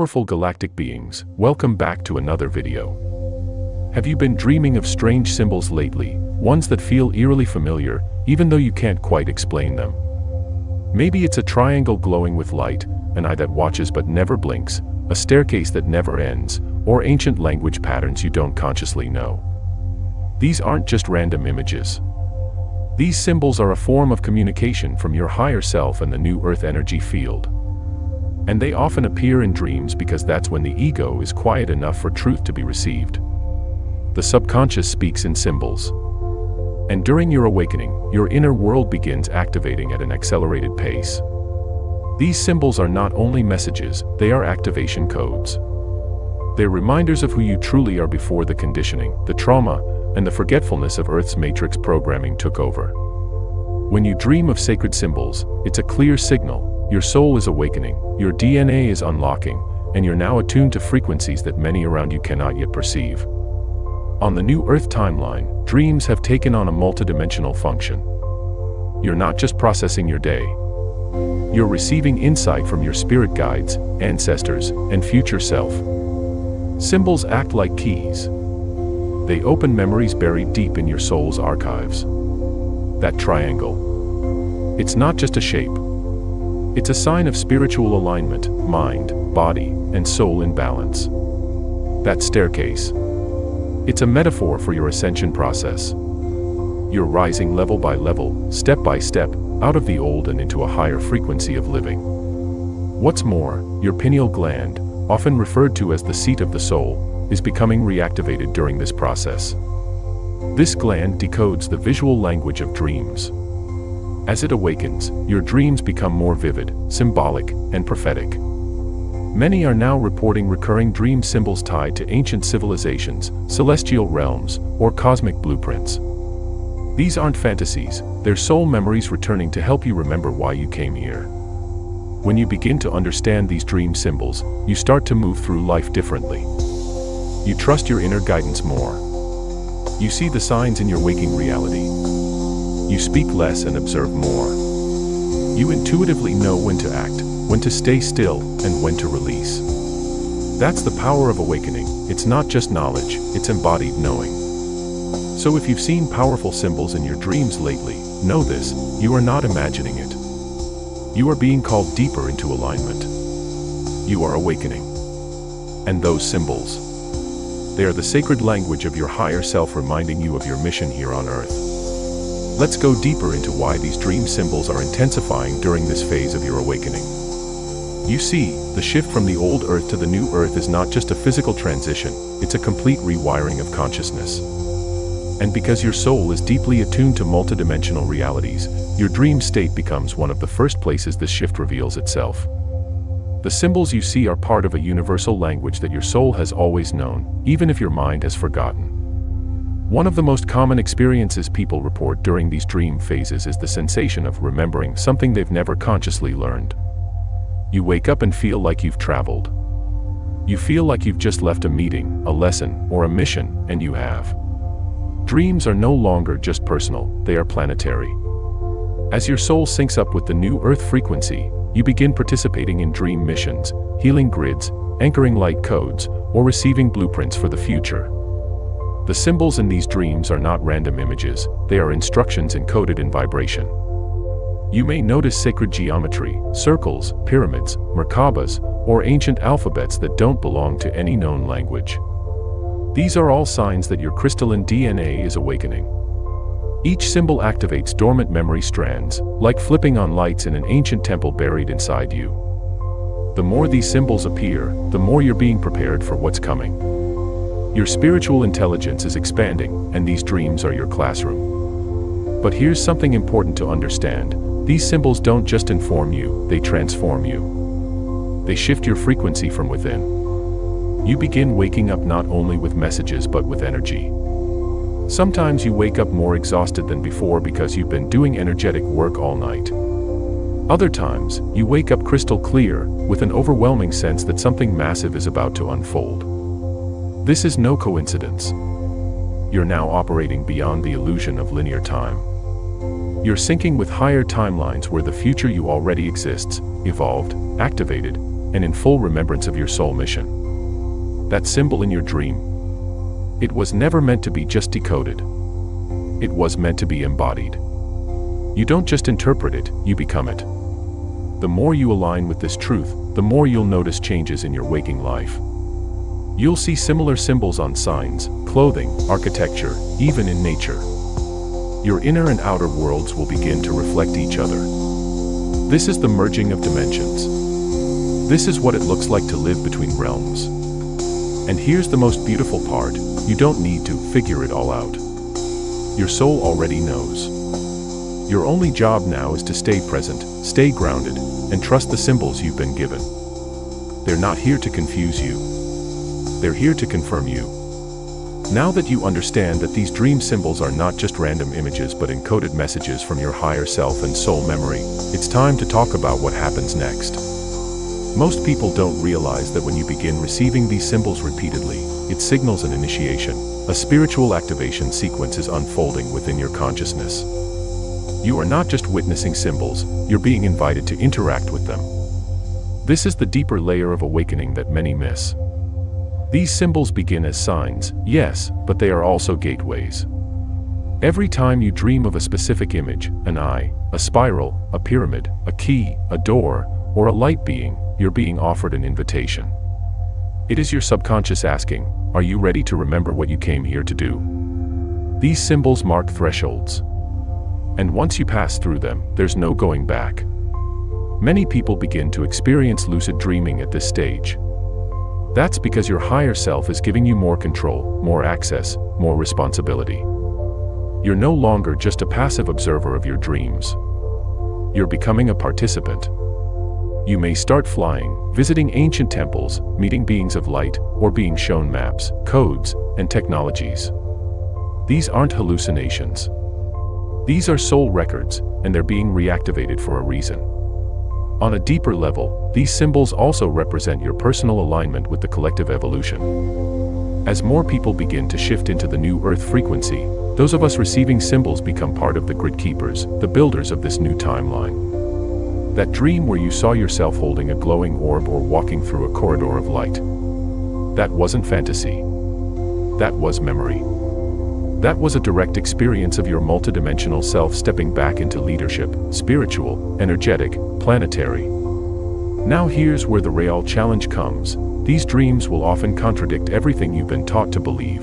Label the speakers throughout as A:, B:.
A: Powerful galactic beings, welcome back to another video. Have you been dreaming of strange symbols lately, ones that feel eerily familiar, even though you can't quite explain them? Maybe it's a triangle glowing with light, an eye that watches but never blinks, a staircase that never ends, or ancient language patterns you don't consciously know. These aren't just random images. These symbols are a form of communication from your higher self and the new Earth energy field. And they often appear in dreams because that's when the ego is quiet enough for truth to be received. The subconscious speaks in symbols. And during your awakening, your inner world begins activating at an accelerated pace. These symbols are not only messages, they are activation codes. They're reminders of who you truly are before the conditioning, the trauma, and the forgetfulness of Earth's matrix programming took over. When you dream of sacred symbols, it's a clear signal. Your soul is awakening, your DNA is unlocking, and you're now attuned to frequencies that many around you cannot yet perceive. On the new Earth timeline, dreams have taken on a multidimensional function. You're not just processing your day. You're receiving insight from your spirit guides, ancestors, and future self. Symbols act like keys. They open memories buried deep in your soul's archives. That triangle. It's not just a shape. It's a sign of spiritual alignment, mind, body, and soul in balance. That staircase. It's a metaphor for your ascension process. You're rising level by level, step by step, out of the old and into a higher frequency of living. What's more, your pineal gland, often referred to as the seat of the soul, is becoming reactivated during this process. This gland decodes the visual language of dreams. As it awakens, your dreams become more vivid, symbolic, and prophetic. Many are now reporting recurring dream symbols tied to ancient civilizations, celestial realms, or cosmic blueprints. These aren't fantasies, they're soul memories returning to help you remember why you came here. When you begin to understand these dream symbols, you start to move through life differently. You trust your inner guidance more. You see the signs in your waking reality. You speak less and observe more. You intuitively know when to act, when to stay still, and when to release. That's the power of awakening. It's not just knowledge, it's embodied knowing. So if you've seen powerful symbols in your dreams lately, know this, you are not imagining it. You are being called deeper into alignment. You are awakening. And those symbols, they are the sacred language of your higher self reminding you of your mission here on Earth. Let's go deeper into why these dream symbols are intensifying during this phase of your awakening. You see, the shift from the old Earth to the new Earth is not just a physical transition, it's a complete rewiring of consciousness. And because your soul is deeply attuned to multidimensional realities, your dream state becomes one of the first places this shift reveals itself. The symbols you see are part of a universal language that your soul has always known, even if your mind has forgotten. One of the most common experiences people report during these dream phases is the sensation of remembering something they've never consciously learned. You wake up and feel like you've traveled. You feel like you've just left a meeting, a lesson, or a mission, and you have. Dreams are no longer just personal, they are planetary. As your soul syncs up with the new Earth frequency, you begin participating in dream missions, healing grids, anchoring light codes, or receiving blueprints for the future. The symbols in these dreams are not random images, they are instructions encoded in vibration. You may notice sacred geometry, circles, pyramids, Merkabas, or ancient alphabets that don't belong to any known language. These are all signs that your crystalline DNA is awakening. Each symbol activates dormant memory strands, like flipping on lights in an ancient temple buried inside you. The more these symbols appear, the more you're being prepared for what's coming. Your spiritual intelligence is expanding, and these dreams are your classroom. But here's something important to understand. These symbols don't just inform you, they transform you. They shift your frequency from within. You begin waking up not only with messages but with energy. Sometimes you wake up more exhausted than before because you've been doing energetic work all night. Other times, you wake up crystal clear, with an overwhelming sense that something massive is about to unfold. This is no coincidence. You're now operating beyond the illusion of linear time. You're syncing with higher timelines where the future you already exists, evolved, activated, and in full remembrance of your soul mission. That symbol in your dream, it was never meant to be just decoded. It was meant to be embodied. You don't just interpret it, you become it. The more you align with this truth, the more you'll notice changes in your waking life. You'll see similar symbols on signs, clothing, architecture, even in nature. Your inner and outer worlds will begin to reflect each other. This is the merging of dimensions. This is what it looks like to live between realms. And here's the most beautiful part, you don't need to figure it all out. Your soul already knows. Your only job now is to stay present, stay grounded, and trust the symbols you've been given. They're not here to confuse you. They're here to confirm you. Now that you understand that these dream symbols are not just random images but encoded messages from your higher self and soul memory, it's time to talk about what happens next. Most people don't realize that when you begin receiving these symbols repeatedly, it signals an initiation. A spiritual activation sequence is unfolding within your consciousness. You are not just witnessing symbols, you're being invited to interact with them. This is the deeper layer of awakening that many miss. These symbols begin as signs, yes, but they are also gateways. Every time you dream of a specific image, an eye, a spiral, a pyramid, a key, a door, or a light being, you're being offered an invitation. It is your subconscious asking, are you ready to remember what you came here to do? These symbols mark thresholds. And once you pass through them, there's no going back. Many people begin to experience lucid dreaming at this stage. That's because your higher self is giving you more control, more access, more responsibility. You're no longer just a passive observer of your dreams. You're becoming a participant. You may start flying, visiting ancient temples, meeting beings of light, or being shown maps, codes, and technologies. These aren't hallucinations. These are soul records, and they're being reactivated for a reason. On a deeper level, these symbols also represent your personal alignment with the collective evolution. As more people begin to shift into the new Earth frequency, those of us receiving symbols become part of the grid keepers, the builders of this new timeline. That dream where you saw yourself holding a glowing orb or walking through a corridor of light. That wasn't fantasy. That was memory. That was a direct experience of your multidimensional self stepping back into leadership, spiritual, energetic, planetary. Now here's where the real challenge comes. These dreams will often contradict everything you've been taught to believe.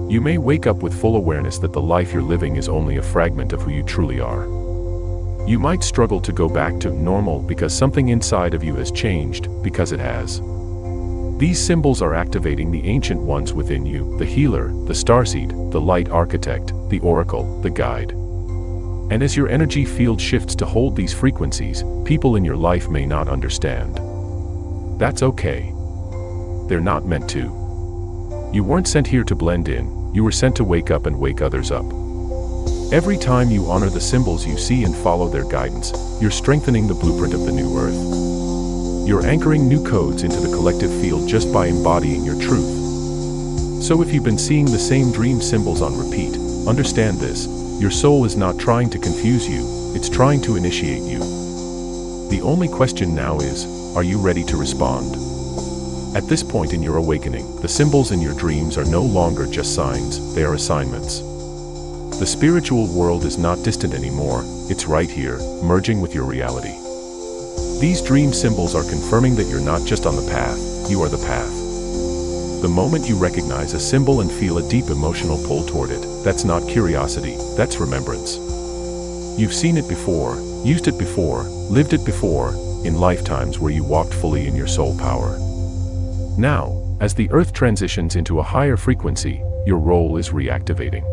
A: You may wake up with full awareness that the life you're living is only a fragment of who you truly are. You might struggle to go back to normal because something inside of you has changed, because it has. These symbols are activating the ancient ones within you, the healer, the starseed, the light architect, the oracle, the guide. And as your energy field shifts to hold these frequencies, people in your life may not understand. That's okay. They're not meant to. You weren't sent here to blend in, you were sent to wake up and wake others up. Every time you honor the symbols you see and follow their guidance, you're strengthening the blueprint of the new Earth. You're anchoring new codes into the collective field just by embodying your truth. So if you've been seeing the same dream symbols on repeat, understand this, your soul is not trying to confuse you, it's trying to initiate you. The only question now is, are you ready to respond? At this point in your awakening, the symbols in your dreams are no longer just signs, they are assignments. The spiritual world is not distant anymore, it's right here, merging with your reality. These dream symbols are confirming that you're not just on the path, you are the path. The moment you recognize a symbol and feel a deep emotional pull toward it, that's not curiosity, that's remembrance. You've seen it before, used it before, lived it before, in lifetimes where you walked fully in your soul power. Now, as the Earth transitions into a higher frequency, your role is reactivating.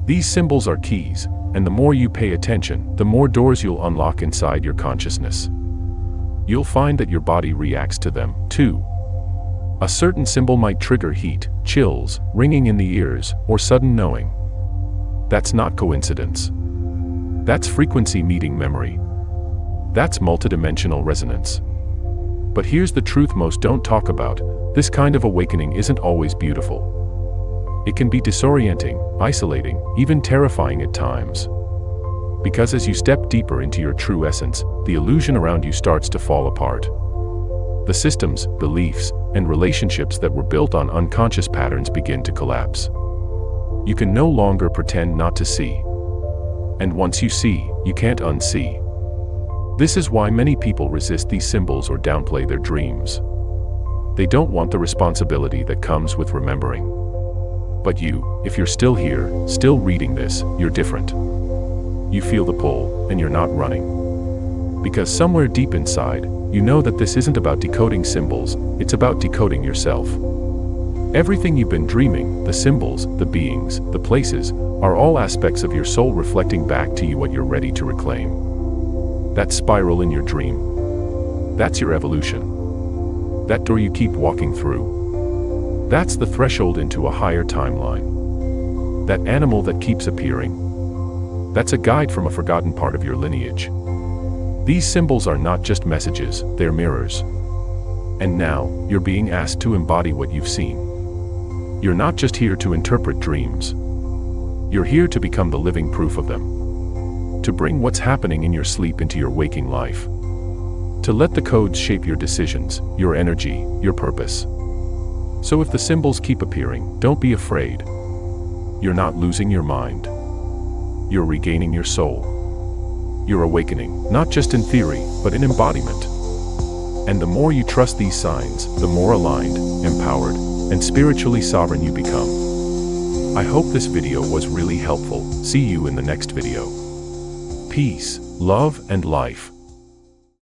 A: These symbols are keys, and the more you pay attention, the more doors you'll unlock inside your consciousness. You'll find that your body reacts to them, too. A certain symbol might trigger heat, chills, ringing in the ears, or sudden knowing. That's not coincidence. That's frequency meeting memory. That's multidimensional resonance. But here's the truth most don't talk about, this kind of awakening isn't always beautiful. It can be disorienting, isolating, even terrifying at times. Because as you step deeper into your true essence, the illusion around you starts to fall apart. the systems, beliefs, and relationships that were built on unconscious patterns begin to collapse. You can no longer pretend not to see. And once you see, you can't unsee. This is why many people resist these symbols or downplay their dreams. They don't want the responsibility that comes with remembering. But you, if you're still here, still reading this, you're different. You feel the pull, and you're not running. Because somewhere deep inside, you know that this isn't about decoding symbols, it's about decoding yourself. Everything you've been dreaming, the symbols, the beings, the places, are all aspects of your soul reflecting back to you what you're ready to reclaim. That spiral in your dream, that's your evolution. That door you keep walking through, that's the threshold into a higher timeline. That animal that keeps appearing, that's a guide from a forgotten part of your lineage. These symbols are not just messages, they're mirrors. And now, you're being asked to embody what you've seen. You're not just here to interpret dreams. You're here to become the living proof of them. To bring what's happening in your sleep into your waking life. To let the codes shape your decisions, your energy, your purpose. So if the symbols keep appearing, don't be afraid. You're not losing your mind. You're regaining your soul. You're awakening, not just in theory, but in embodiment. And the more you trust these signs, the more aligned, empowered, and spiritually sovereign you become. I hope this video was really helpful. See you in the next video. Peace, love, and life.